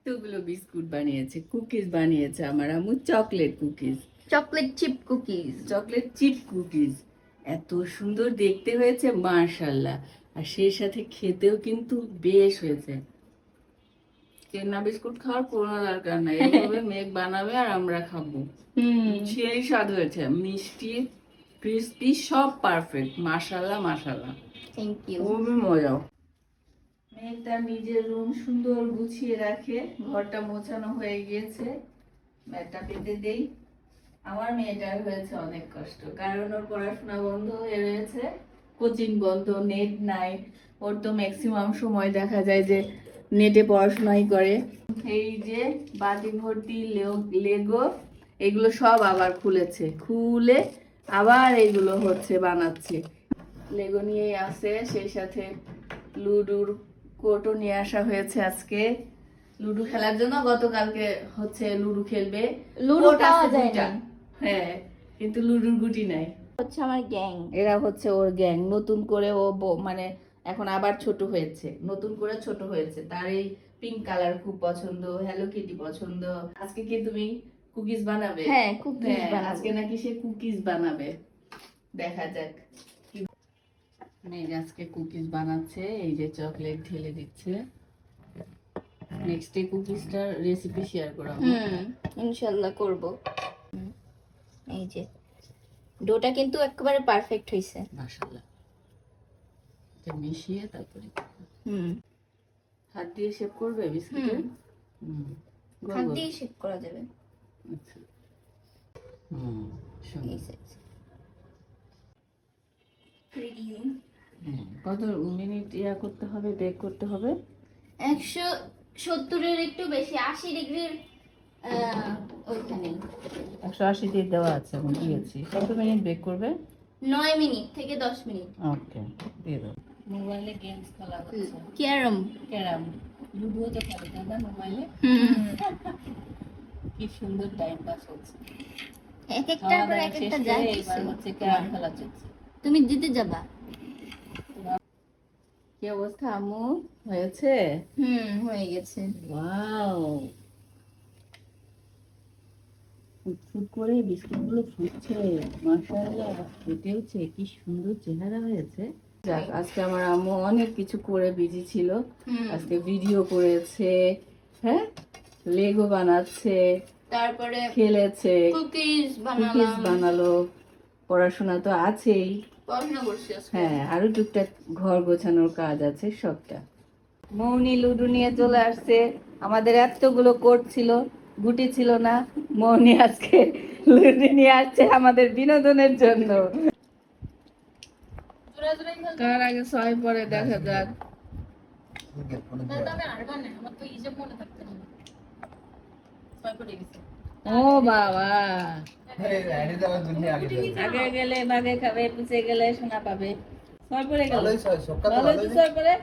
এতগুলো বিস্কুট বানিয়েছে, কুকিজ বানিয়েছে আমার আম্মু, chocolate cookies, chocolate chip cookies. Chocolate chip cookies. এত সুন্দর দেখতে হয়েছে মাশাআল্লাহ, আর সেই সাথে খেতেও কিন্তু বেশ হয়েছে। কেনা বিস্কুট খাওয়ার কোনো দরকার নাই, এইভাবে মেঘ বানাবে আর আমরা খাবো। সেই স্বাদ হয়েছে, মিষ্টি ক্রিস্পি সব পারফেক্ট, মাশাআল্লাহ মাশাআল্লাহ, থ্যাংক ইউ। খুবই মজা। মেঘ তার নিজের রুম সুন্দর গুছিয়ে রাখে, ঘরটা মোছানো হয়ে গিয়েছে, ম্যাটটা পেতে দেই। আমার মেয়েটার হয়েছে অনেক কষ্ট, কারণ ওর পড়াশোনা বন্ধ হয়ে রয়েছে, কোচিং বন্ধ, নেট নাই। ওর তো ম্যাক্সিমাম সময় দেখা যায় যে নেটে পড়াশোনাই করে। এই যে বাটি ভর্তি লেগো, এগুলো সব আবার খুলেছে, খুলে আবার এগুলো হচ্ছে বানাচ্ছে। লেগো নিয়েই আসে, সেই সাথে লুডুর কোর্টও নিয়ে আসা হয়েছে আজকে লুডু খেলার জন্য। গতকালকে হচ্ছে লুডু খেলবে, লুডু কোর্ট পাওয়া আছে যায় দুইটা। না। হ্যাঁ, কিন্তু লুডুর গুটি নাই। হচ্ছে আমার গ্যাং। এরা হচ্ছে ওর গ্যাং, নতুন করে ও মানে এখন আবার ছোট হয়েছে, নতুন করে ছোট হয়েছে। তার এই পিঙ্ক কালার খুব পছন্দ, হ্যালো কিটি পছন্দ। আজকে কি তুমি কুকিজ বানাবে? হ্যাঁ, কুকিজ হ্যাঁ, বানাবো। আজকে নাকি সে কুকিজ বানাবে, দেখা যাক। মেঘ আজকে কুকিজ বানাচ্ছে, এই যে চকলেট ঢেলে দিচ্ছে। নেক্সট ডে কুকিজটার রেসিপি শেয়ার করাবো। ইনশাআল্লাহ করব। এই যে ডোটা কিন্তু একেবারে পারফেক্ট হইছে। মাশাআল্লাহ, এটা মিশিয়ে তারপরে হুম, হাত দিয়ে শেপ করবে বিস্কুটে। হাত দিয়ে শেপ করা যাবে। আচ্ছা, সুন্দর। এই size। কত মিনিট ইয়া করতে হবে, বেক করতে হবে? 170-এর একটু বেশি, 80 ডিগ্রির ওইখানে 180 দিয়ে দেওয়া আছে, আমি দিয়েছি। কত মিনিট বেক করবে? 9 মিনিট থেকে 10 মিনিট। ওকে, দিয়ে দাও। মোবাইলে গেমস খেলা হচ্ছে, ক্যারম। ক্যারাম, লুডো তো খেলে তাই না মোবাইলে? কি সুন্দর টাইম পাস হচ্ছে। এক একটার পর এক একটা যায়। এবার হচ্ছে ক্যারাম খেলা চলছে। তুমি জিতে যাবা। কি অবস্থা আম্মু, হয়েছে? হয়ে গেছে। ওয়াও, ফুটফুট করে বিস্কুটগুলো ফুটছে, মাশাআল্লাহ, ফুটেওছে, কি সুন্দর চেহারা হয়েছে। যাক, আজকে আমার আম্মু অনেক কিছু করে বিজি ছিল। আজকে ভিডিও করেছে, হ্যাঁ, লেগো বানাচ্ছে, তারপরে খেলেছে, কুকিজ কুকিজ বানালো, পড়াশোনা তো আছেই। পড়াশোনা করছি আজকে। হ্যাঁ, আরো টুকটাক ঘর গোছানোর কাজ আছে সবটা। মৌনি লুডু নিয়ে চলে আসছে, আমাদের এতগুলো কোর্ট ছিল, গুটি ছিল না। মৌনি আজকে লুডু নিয়ে আসছে আমাদের বিনোদনের জন্য। কার আগে 6 পরে দেখা যাক। ও বাবা, আগে গেলে বাগে খাবে, পিছিয়ে গেলে সোনা পাবে। 6 পরে গেল, ভালো 6 পরে।